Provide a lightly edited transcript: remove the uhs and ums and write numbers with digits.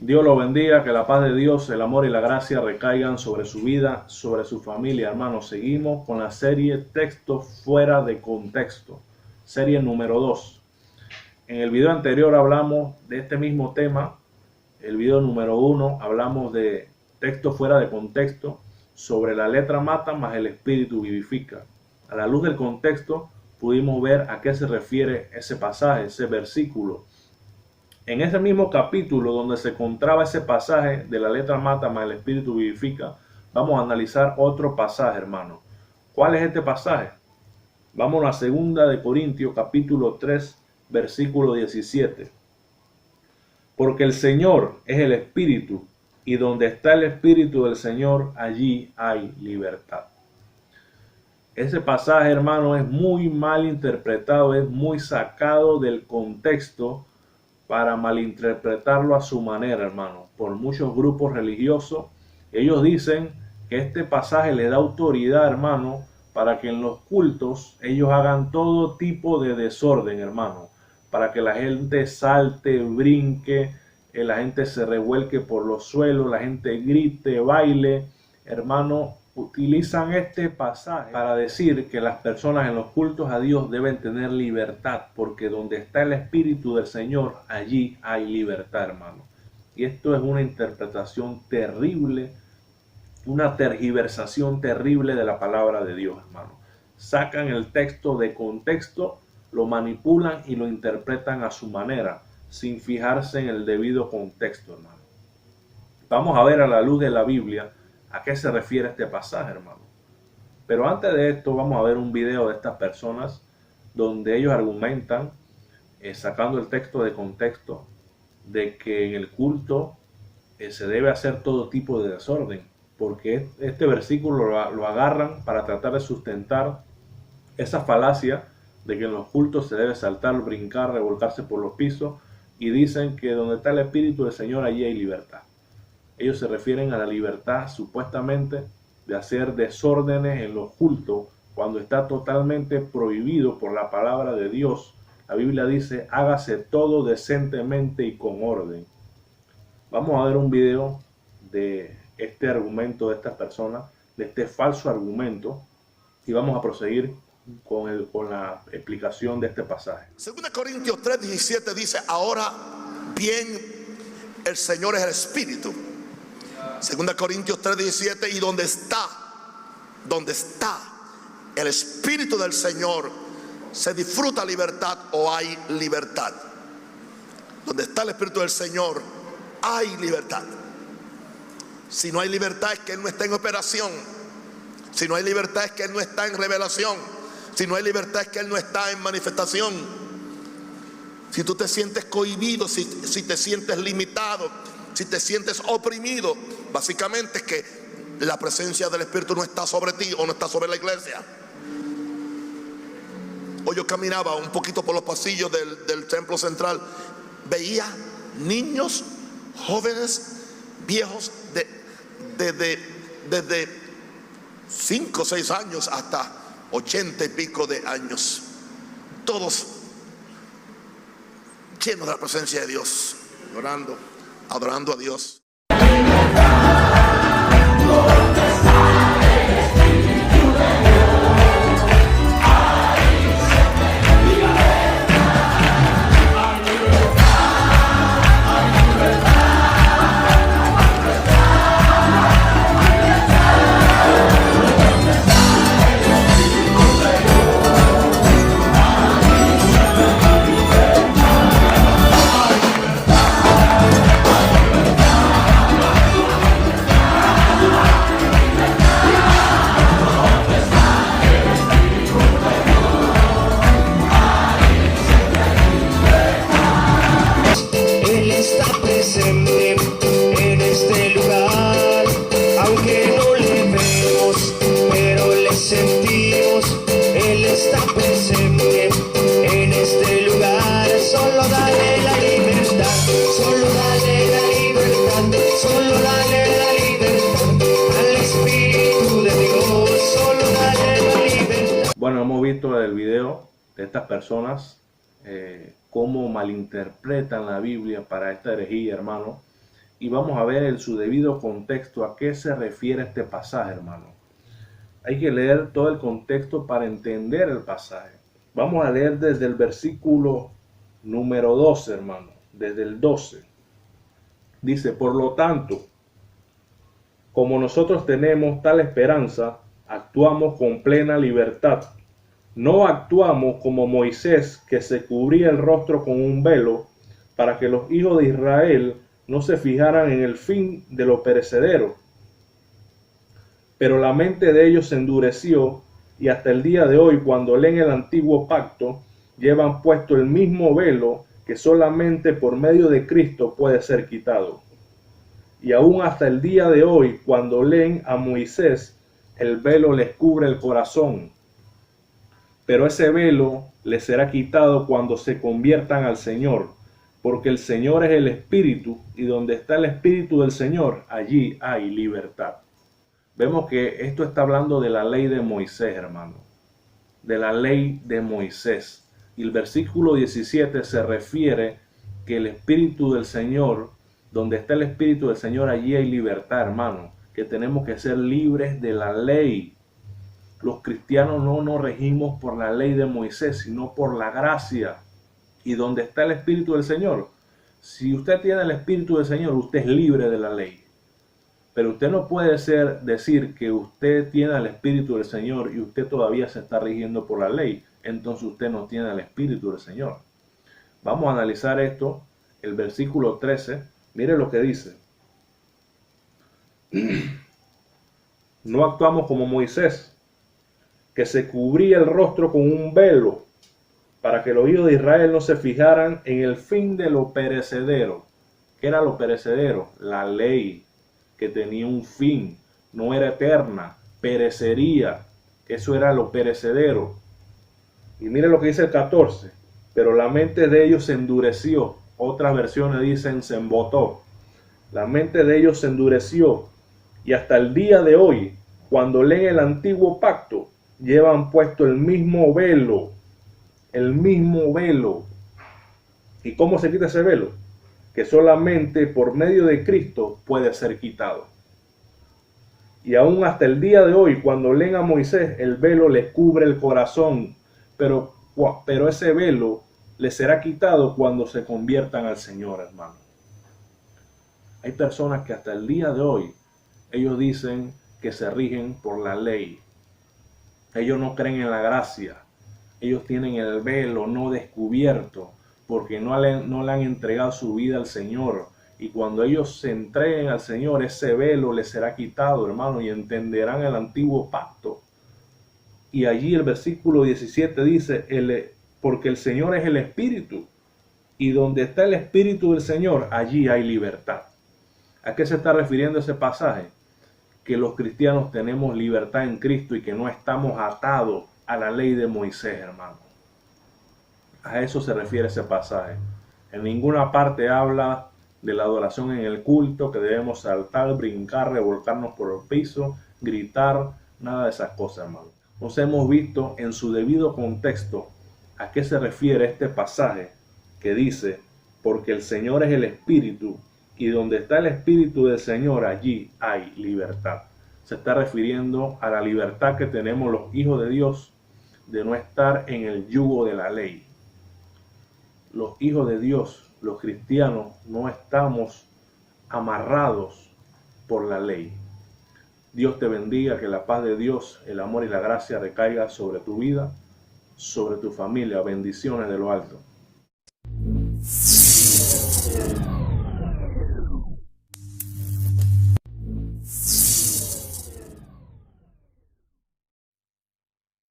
Dios lo bendiga, que la paz de Dios, el amor y la gracia recaigan sobre su vida, sobre su familia, hermanos. Seguimos con la serie Textos fuera de contexto, serie número 2. En el video anterior hablamos de este mismo tema. El video número 1 hablamos de textos fuera de contexto, sobre la letra mata más el espíritu vivifica. A la luz del contexto pudimos ver a qué se refiere ese pasaje, ese versículo. En ese mismo capítulo donde se encontraba ese pasaje de la letra mata más el espíritu vivifica, vamos a analizar otro pasaje, hermano. ¿Cuál es este pasaje? Vamos a 2 de Corintios capítulo 3, versículo 17. Porque el Señor es el Espíritu, y donde está el Espíritu del Señor, allí hay libertad. Ese pasaje, hermano, es muy mal interpretado, es muy sacado del contexto para malinterpretarlo a su manera, hermano, por muchos grupos religiosos. Ellos dicen que este pasaje le da autoridad, hermano, para que en los cultos ellos hagan todo tipo de desorden, hermano, para que la gente salte, brinque, la gente se revuelque por los suelos, la gente grite, baile, hermano. Utilizan este pasaje para decir que las personas en los cultos a Dios deben tener libertad, porque donde está el Espíritu del Señor, allí hay libertad, hermano. Y esto es una interpretación terrible, una tergiversación terrible de la palabra de Dios, hermano. Sacan el texto de contexto, lo manipulan y lo interpretan a su manera, sin fijarse en el debido contexto, hermano. Vamos a ver a la luz de la Biblia a qué se refiere este pasaje, hermano. Pero antes de esto vamos a ver un video de estas personas donde ellos argumentan, sacando el texto de contexto, de que en el culto se debe hacer todo tipo de desorden, porque este versículo lo agarran para tratar de sustentar esa falacia de que en los cultos se debe saltar, brincar, revolcarse por los pisos, y dicen que donde está el Espíritu del Señor, allí hay libertad. Ellos se refieren a la libertad supuestamente de hacer desórdenes en los cultos cuando está totalmente prohibido por la palabra de Dios. La Biblia dice, hágase todo decentemente y con orden. Vamos a ver un video de este argumento de estas personas, de este falso argumento, y vamos a proseguir con la explicación de este pasaje. 2 Corintios 3:17 dice, ahora bien, el Señor es el Espíritu. 2 Corintios 3:17, y donde está el Espíritu del Señor, se disfruta libertad o hay libertad. Donde está el Espíritu del Señor, hay libertad. Si no hay libertad es que Él no está en operación. Si no hay libertad es que Él no está en revelación. Si no hay libertad es que Él no está en manifestación. Si tú te sientes cohibido, si te sientes limitado, si te sientes oprimido, básicamente es que la presencia del Espíritu no está sobre ti o no está sobre la iglesia. Hoy yo caminaba un poquito por los pasillos del templo central, veía niños, jóvenes, viejos, desde 5 o 6 años hasta 80 y pico de años, todos llenos de la presencia de Dios, adorando a Dios. Bueno, hemos visto el video de estas personas, cómo malinterpretan la Biblia para esta herejía, hermano. y vamos a ver en su debido contexto a qué se refiere este pasaje, hermano. Hay que leer todo el contexto para entender el pasaje. Vamos a leer desde el versículo número 12, hermano, desde el 12. Dice, por lo tanto, como nosotros tenemos tal esperanza, actuamos con plena libertad. No actuamos como Moisés, que se cubría el rostro con un velo, para que los hijos de Israel no se fijaran en el fin de lo perecedero. Pero la mente de ellos se endureció, y hasta el día de hoy, cuando leen el antiguo pacto, llevan puesto el mismo velo que solamente por medio de Cristo puede ser quitado. Y aún hasta el día de hoy, cuando leen a Moisés, el velo les cubre el corazón. Pero ese velo les será quitado cuando se conviertan al Señor, porque el Señor es el Espíritu, y donde está el Espíritu del Señor, allí hay libertad. Vemos que esto está hablando de la ley de Moisés, hermano, de la ley de Moisés. Y el versículo 17 se refiere que el Espíritu del Señor, donde está el Espíritu del Señor, allí hay libertad, hermano, que tenemos que ser libres de la ley. Los cristianos no nos regimos por la ley de Moisés, sino por la gracia. Y donde está el Espíritu del Señor, si usted tiene el Espíritu del Señor, usted es libre de la ley. Pero usted no puede decir que usted tiene el Espíritu del Señor y usted todavía se está rigiendo por la ley. Entonces usted no tiene el Espíritu del Señor. Vamos a analizar esto, el versículo 13. Mire lo que dice. No actuamos como Moisés, que se cubría el rostro con un velo, para que los hijos de Israel no se fijaran en el fin de lo perecedero. ¿Qué era lo perecedero? La ley, que tenía un fin, no era eterna, perecería. Eso era lo perecedero. Y mire lo que dice el 14. Pero la mente de ellos se endureció. Otras versiones dicen se embotó. La mente de ellos se endureció. Y hasta el día de hoy, cuando leen el antiguo pacto, llevan puesto el mismo velo. El mismo velo. ¿Y cómo se quita ese velo? Que solamente por medio de Cristo puede ser quitado. Y aún hasta el día de hoy, cuando leen a Moisés, el velo les cubre el corazón, pero ese velo les será quitado cuando se conviertan al Señor, hermano. Hay personas que hasta el día de hoy, ellos dicen que se rigen por la ley. Ellos no creen en la gracia. Ellos tienen el velo no descubierto, porque no le han entregado su vida al Señor. Y cuando ellos se entreguen al Señor, ese velo les será quitado, hermano, y entenderán el antiguo pacto. Y allí el versículo 17 dice, porque el Señor es el Espíritu, y donde está el Espíritu del Señor, allí hay libertad. ¿A qué se está refiriendo ese pasaje? Que los cristianos tenemos libertad en Cristo y que no estamos atados a la ley de Moisés, hermano. A eso se refiere ese pasaje. En ninguna parte habla de la adoración en el culto, que debemos saltar, brincar, revolcarnos por el piso, gritar, nada de esas cosas, hermano. Nos hemos visto en su debido contexto a qué se refiere este pasaje que dice, porque el Señor es el Espíritu, y donde está el Espíritu del Señor, allí hay libertad. Se está refiriendo a la libertad que tenemos los hijos de Dios de no estar en el yugo de la ley. Los hijos de Dios, los cristianos, no estamos amarrados por la ley. Dios te bendiga, que la paz de Dios, el amor y la gracia recaiga sobre tu vida, sobre tu familia. Bendiciones de lo alto.